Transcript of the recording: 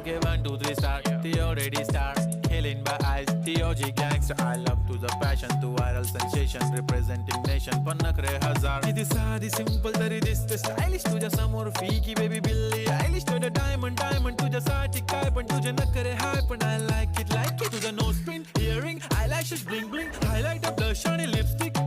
Okay, 1, 2, 3 star. The already star. Killing by eyes. The OG gangster. I love to the passion. To viral sensation. Representing nation. पण नखरे हजार. किती साधी simple तरी दिसते stylish तुझ्या समोर फीकी बेबी बिल्ली आयलिश तुझं डायमंड डायमंड तुझ्यासाठी काय पण तुझे नखरे हाय पण आय लाईक इट तुझं nose pin earring I lashes bling bling highlight blush आणि लिपस्टिक